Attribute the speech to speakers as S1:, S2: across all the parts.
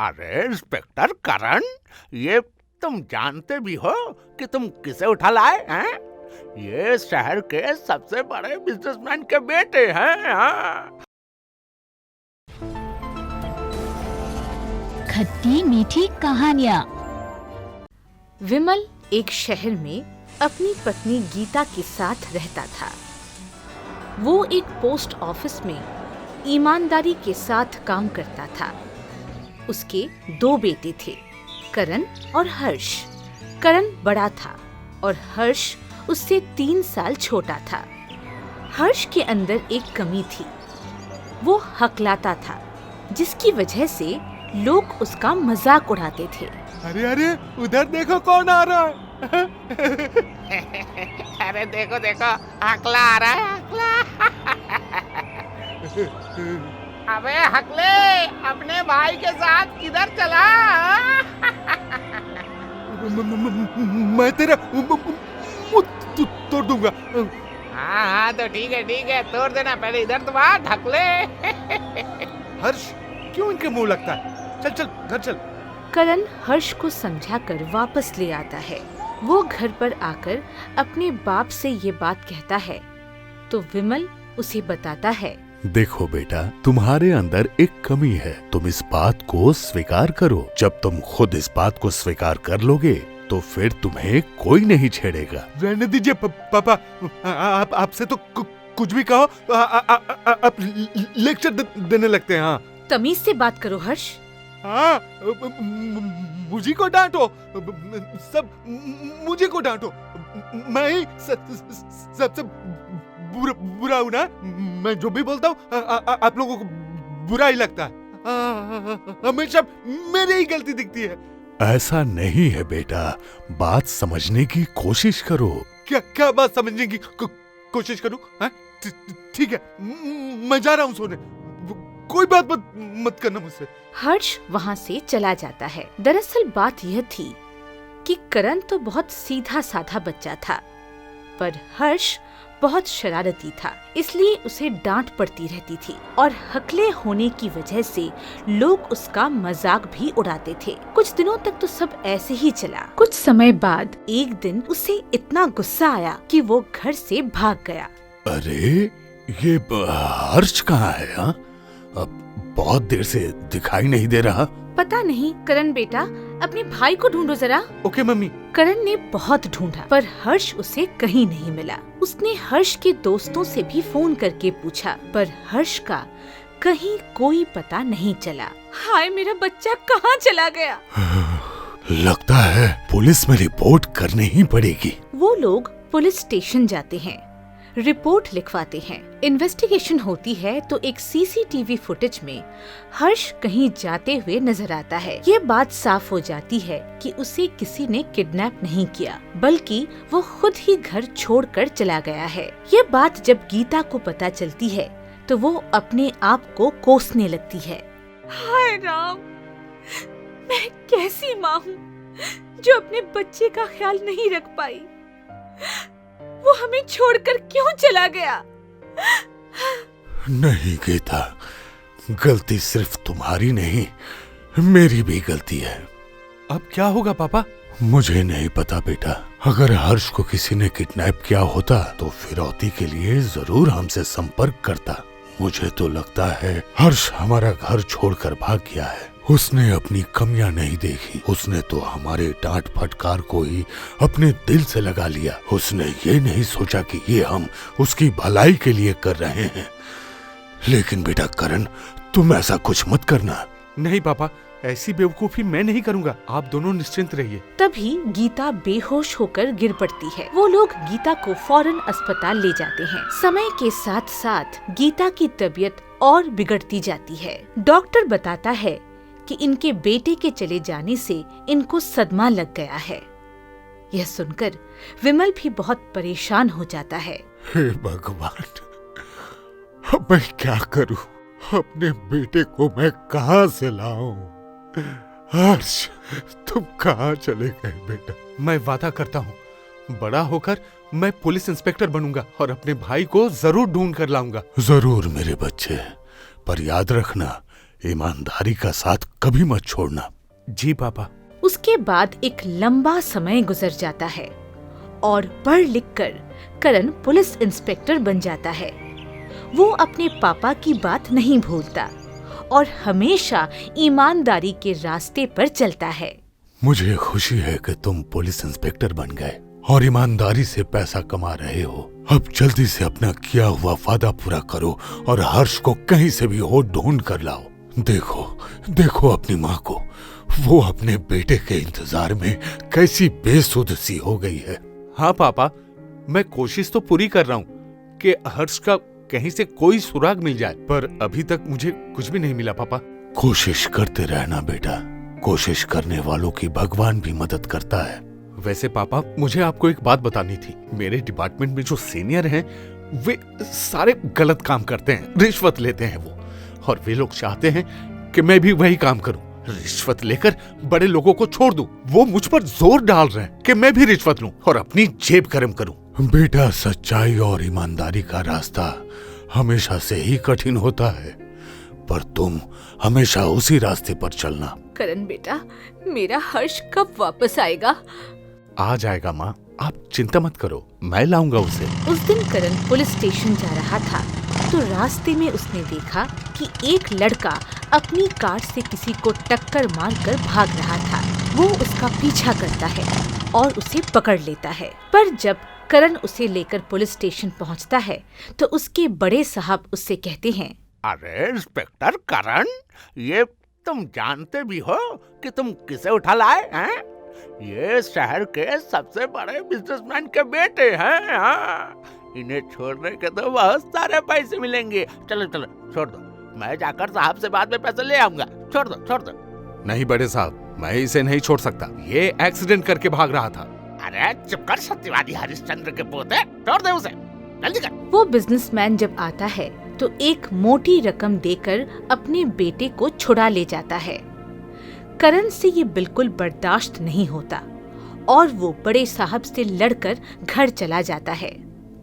S1: अरे इंस्पेक्टर करण, ये तुम जानते भी हो कि तुम किसे उठा लाए हैं? ये शहर के सबसे बड़े बिजनेसमैन के बेटे हैं। हाँ।
S2: खट्टी मीठी कहानियाँ।
S3: विमल एक शहर में अपनी पत्नी गीता के साथ रहता था। वो एक पोस्ट ऑफिस में ईमानदारी के साथ काम करता था। उसके 2 बेटे थे, करण और हर्ष। करण बड़ा था और हर्ष उससे 3 साल छोटा था। हर्ष के अंदर एक कमी थी, वो हकलाता था, जिसकी वजह से लोग उसका मजाक उड़ाते थे।
S4: अरे अरे, उधर देखो कौन आ रहा है।
S1: अरे देखो देखो, हकला आ रहा है, हकला। अबे हकले, अपने भाई के साथ किधर चला?
S4: मैं तेरा तोड़ दूंगा।
S1: हाँ तो ठीक है, तोड़ देना, पहले इधर तो आ ढकले।
S4: हर्ष क्यों इनके मुंह लगता है? चल चल घर चल।
S3: करण हर्ष को समझाकर वापस ले आता है। वो घर पर आकर अपने बाप से ये बात कहता है तो विमल उसे बताता है,
S5: देखो बेटा, तुम्हारे अंदर एक कमी है, तुम इस बात को स्वीकार करो। जब तुम खुद इस बात को स्वीकार कर लोगे तो फिर तुम्हें कोई नहीं छेड़ेगा।
S4: रहने दीजिए पापा, आपसे तो कुछ भी कहो आप लेक्चर देने लगते हैं। हाँ,
S3: तमीज से बात करो हर्ष।
S4: हाँ, मुझे को डांटो, सब मुझे को डांटो। मैं ही सबसे बुरा हूँ ना। मैं जो भी बोलता हूँ आप लोगों को बुरा ही लगता है। हमेशा मेरी ही गलती दिखती है।
S5: ऐसा नहीं है बेटा, बात समझने की कोशिश करो।
S4: क्या बात समझने की कोशिश करूँ? ठीक है, मैं जा रहा हूँ सोने। कोई बात मत करना मुझसे।
S3: हर्ष वहाँ से चला जाता है। दरअसल बात यह थी कि करण तो बहुत सीधा साधा बच्चा था, पर हर्ष बहुत शरारती था, इसलिए उसे डांट पड़ती रहती थी और हकले होने की वजह से लोग उसका मजाक भी उड़ाते थे। कुछ दिनों तक तो सब ऐसे ही चला। कुछ समय बाद एक दिन उसे इतना गुस्सा आया कि वो घर से भाग गया।
S5: अरे ये हर्ष कहाँ है? हाँ, अब बहुत देर से दिखाई नहीं दे रहा।
S3: पता नहीं। करण बेटा, अपने भाई को ढूंढो जरा।
S4: Okay mummy.
S3: करण ने बहुत ढूंढा पर हर्ष उसे कहीं नहीं मिला। उसने हर्ष के दोस्तों से भी फोन करके पूछा, पर हर्ष का कहीं कोई पता नहीं चला। हाय, मेरा बच्चा कहाँ चला गया?
S5: लगता है पुलिस में रिपोर्ट करनी ही पड़ेगी।
S3: वो लोग पुलिस स्टेशन जाते हैं, रिपोर्ट लिखवाते हैं। इन्वेस्टिगेशन होती है तो एक सीसीटीवी फुटेज में हर्ष कहीं जाते हुए नजर आता है। ये बात साफ हो जाती है कि उसे किसी ने किडनैप नहीं किया, बल्कि वो खुद ही घर छोड़कर चला गया है। ये बात जब गीता को पता चलती है तो वो अपने आप को कोसने लगती है। हाय राम, मैं कैसी माँ हूँ जो अपने बच्चे का ख्याल नहीं रख पाई। वो हमें छोड़कर क्यों चला गया?
S5: नहीं गीता, गलती सिर्फ तुम्हारी नहीं, मेरी भी गलती है।
S4: अब क्या होगा पापा?
S5: मुझे नहीं पता बेटा। अगर हर्ष को किसी ने किडनैप किया होता तो फिरौती के लिए जरूर हमसे संपर्क करता। मुझे तो लगता है हर्ष हमारा घर छोड़कर भाग गया है। उसने अपनी कमियां नहीं देखी, उसने तो हमारे डांट फटकार को ही अपने दिल से लगा लिया। उसने ये नहीं सोचा कि ये हम उसकी भलाई के लिए कर रहे हैं। लेकिन बेटा करण, तुम ऐसा कुछ मत करना।
S4: नहीं पापा, ऐसी बेवकूफी मैं नहीं करूँगा। आप दोनों निश्चिंत रहिए।
S3: तभी गीता बेहोश होकर गिर पड़ती है। वो लोग गीता को फौरन अस्पताल ले जाते हैं। समय के साथ साथ गीता की तबीयत और बिगड़ती जाती है। डॉक्टर बताता है कि इनके बेटे के चले जाने से इनको सदमा लग गया है। यह सुनकर विमल भी बहुत परेशान हो जाता है।
S5: हे भगवान, अब मैं क्या करूं? अपने बेटे को मैं कहां से लाऊं? हर्ष, तुम कहां चले गए बेटा?
S4: मैं वादा करता हूँ, बड़ा होकर मैं पुलिस इंस्पेक्टर बनूंगा और अपने भाई को जरूर ढूंढ कर लाऊंगा।
S5: जरूर मेरे बच्चे, पर याद रखना, ईमानदारी का साथ कभी मत छोड़ना।
S4: जी पापा।
S3: उसके बाद एक लंबा समय गुजर जाता है और पढ़ लिख कर करण पुलिस इंस्पेक्टर बन जाता है। वो अपने पापा की बात नहीं भूलता और हमेशा ईमानदारी के रास्ते पर चलता है।
S5: मुझे खुशी है कि तुम पुलिस इंस्पेक्टर बन गए और ईमानदारी से पैसा कमा रहे हो। अब जल्दी से अपना किया हुआ वादा पूरा करो और हर्ष को कहीं से भी हो ढूंढ कर लाओ। देखो देखो अपनी माँ को, वो अपने बेटे के इंतजार में कैसी बेसुध सी हो गई है।
S4: हाँ पापा, मैं कोशिश तो पूरी कर रहा हूँ कि हर्ष का कहीं से कोई सुराग मिल जाए, पर अभी तक मुझे कुछ भी नहीं मिला पापा।
S5: कोशिश करते रहना बेटा, कोशिश करने वालों की भगवान भी मदद करता है।
S4: वैसे पापा, मुझे आपको एक बात बतानी थी। मेरे डिपार्टमेंट में जो सीनियर हैं, वे सारे गलत काम करते हैं, रिश्वत लेते हैं वो, और वे लोग चाहते हैं कि मैं भी वही काम करूं, रिश्वत लेकर बड़े लोगों को छोड़ दूं। वो मुझ पर जोर डाल रहे हैं कि मैं भी रिश्वत लूं और अपनी जेब गर्म करूं।
S5: बेटा, सच्चाई और ईमानदारी का रास्ता हमेशा से ही कठिन होता है, पर तुम हमेशा उसी रास्ते पर चलना।
S3: करण बेटा, मेरा हर्ष कब वापस आएगा?
S4: आ जाएगा माँ, आप चिंता मत करो, मैं लाऊंगा उसे।
S3: उस दिन करण पुलिस स्टेशन जा रहा था तो रास्ते में उसने देखा कि एक लड़का अपनी कार से किसी को टक्कर मारकर भाग रहा था। वो उसका पीछा करता है और उसे पकड़ लेता है, पर जब करण उसे लेकर पुलिस स्टेशन पहुंचता है तो उसके बड़े साहब उससे कहते हैं,
S1: अरे इंस्पेक्टर करण, ये तुम जानते भी हो कि तुम किसे उठा लाए हैं? ये शहर के सबसे बड़े बिजनेसमैन के बेटे हैं। हाँ, इन्हें छोड़ने के तो बहुत सारे पैसे मिलेंगे। चलो चलो छोड़ दो, मैं जाकर साहब से बाद में पैसे ले आऊंगा। छोड़ दो छोड़ दो।
S4: नहीं बड़े साहब, मैं इसे नहीं छोड़ सकता, ये एक्सीडेंट करके भाग रहा था।
S1: अरे चुप कर सत्यवादी हरिश्चंद्र के पोते, छोड़ दे उसे, जल्दी कर।
S3: वो बिजनेसमैन जब आता है तो एक मोटी रकम देकर अपने बेटे को छुड़ा ले जाता है। करण से ये बिल्कुल बर्दाश्त नहीं होता और वो बड़े साहब से लड़कर घर चला जाता है।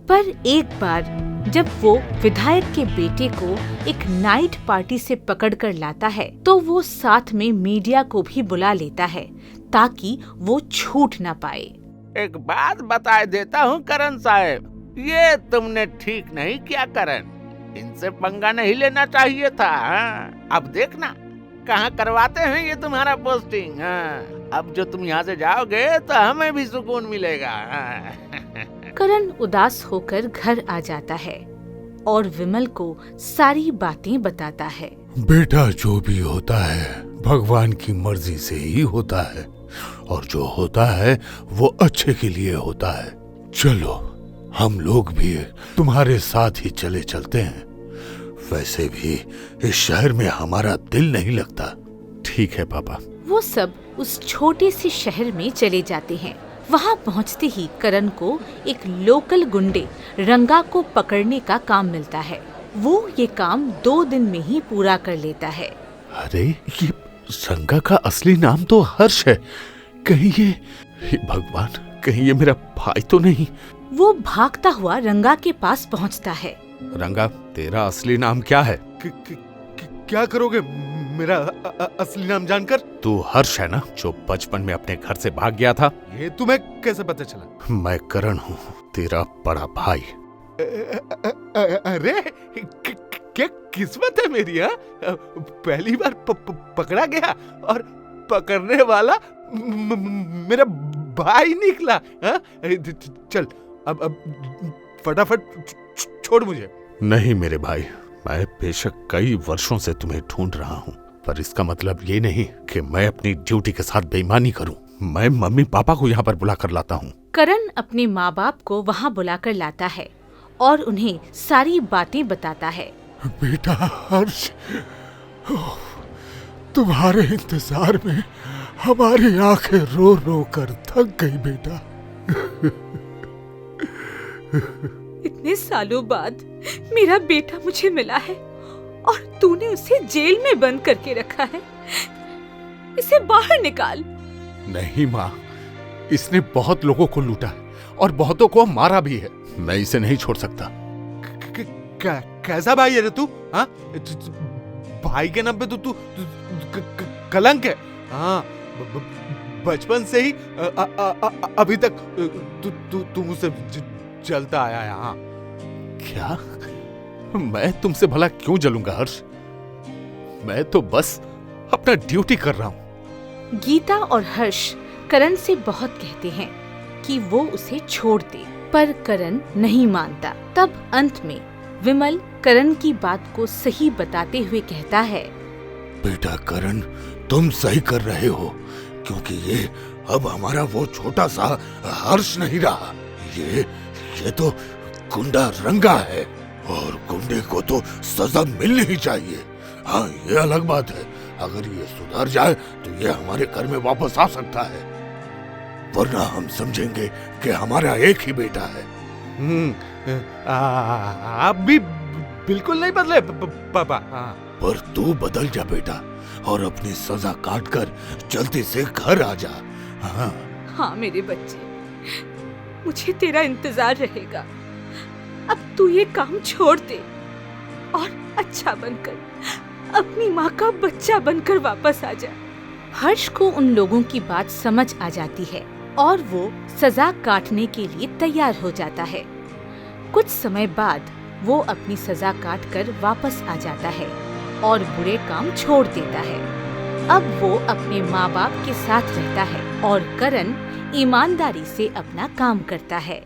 S3: पर एक बार जब वो विधायक के बेटे को एक नाइट पार्टी से पकड़कर लाता है तो वो साथ में मीडिया को भी बुला लेता है ताकि वो छूट ना पाए।
S1: एक बात बता देता हूँ करण साहब, ये तुमने ठीक नहीं किया करण, इनसे पंगा नहीं लेना चाहिए था। हाँ? अब देखना कहाँ करवाते हैं ये तुम्हारा पोस्टिंग। हाँ? अब जो तुम यहाँ से जाओगे तो हमें भी सुकून मिलेगा। हाँ?
S3: करण उदास होकर घर आ जाता है और विमल को सारी बातें बताता है।
S5: बेटा, जो भी होता है भगवान की मर्जी से ही होता है और जो होता है वो अच्छे के लिए होता है। चलो हम लोग भी तुम्हारे साथ ही चले चलते हैं, वैसे भी इस शहर में हमारा दिल नहीं लगता।
S4: ठीक है पापा।
S3: वो सब उस छोटे से शहर में चले जाते हैं। वहाँ पहुँचते ही करण को एक लोकल गुंडे रंगा को पकड़ने का काम मिलता है। वो ये काम 2 दिन में ही पूरा कर लेता है।
S4: अरे ये रंगा का असली नाम तो हर्ष है, कहीं ये भगवान, कहीं ये मेरा भाई तो नहीं।
S3: वो भागता हुआ रंगा के पास पहुँचता है।
S4: रंगा, तेरा असली नाम क्या है?
S6: क्या करोगे मेरा असली नाम जानकर?
S4: तू हर्ष है ना, जो बचपन में अपने घर से भाग गया था?
S6: ये तुम्हें कैसे पता चला?
S4: मैं करण हूँ, तेरा बड़ा भाई।
S6: अरे क्या किस्मत है मेरी। हाँ, पहली बार पकड़ा गया और पकड़ने वाला मेरा भाई निकला। हाँ? चल अब फटाफट छोड़ मुझे।
S4: नहीं मेरे भाई, मैं बेशक कई वर्षों से तुम्हें ढूंढ रहा हूँ, पर इसका मतलब ये नहीं कि मैं अपनी ड्यूटी के साथ बेईमानी करूँ। मैं मम्मी पापा को यहाँ पर बुला कर लाता हूँ।
S3: करण अपने माँ बाप को वहाँ बुलाकर लाता है और उन्हें सारी बातें बताता है।
S5: बेटा हर्ष, तुम्हारे इंतजार में हमारी आंखें रो रो कर थक गई बेटा।
S3: इतने सालों बाद मेरा बेटा मुझे मिला है और तूने उसे जेल में बंद करके रखा है। इसे बाहर निकाल।
S4: नहीं माँ, इसने बहुत लोगों को लूटा है और बहुतों को मारा भी है। मैं इसे नहीं छोड़ सकता।
S6: कैसा भाई है रे तू? हाँ,
S4: भाई के नाम पे तू कलंक है। हाँ, बचपन से ही अभी तक तू मुझसे जलता आया है। हाँ,
S5: क्या? मैं तुमसे भला क्यों जलूंगा हर्ष? मैं तो बस अपना ड्यूटी कर रहा हूं।
S3: गीता और हर्ष करण से बहुत कहते हैं कि वो उसे छोड़ दे, पर करण नहीं मानता। तब अंत में विमल करण की बात को सही बताते हुए कहता है,
S5: बेटा करण, तुम सही कर रहे हो, क्योंकि ये अब हमारा वो छोटा सा हर्ष नहीं रहा। ये तो गुंडा रंगा है, और गुंडे को तो सजा मिलनी ही चाहिए। हाँ, ये अलग बात है, अगर ये सुधर जाए तो ये हमारे घर में वापस आ सकता है, वरना हम समझेंगे कि हमारा एक ही बेटा है।
S4: आप भी बिल्कुल नहीं बदले पापा। हाँ।
S5: पर तू बदल जा बेटा, और अपनी सजा काट कर जल्दी से घर आ जा। हाँ,
S3: हाँ मेरे बच्चे, मुझे तेरा इंतजार रहेगा। अब तू ये काम छोड़ दे और अच्छा बनकर अपनी माँ का बच्चा बनकर वापस आ जा। हर्ष को उन लोगों की बात समझ आ जाती है और वो सजा काटने के लिए तैयार हो जाता है। कुछ समय बाद वो अपनी सजा काट कर वापस आ जाता है और बुरे काम छोड़ देता है। अब वो अपने माँ बाप के साथ रहता है और करण ईमानदारी से अपना काम करता है।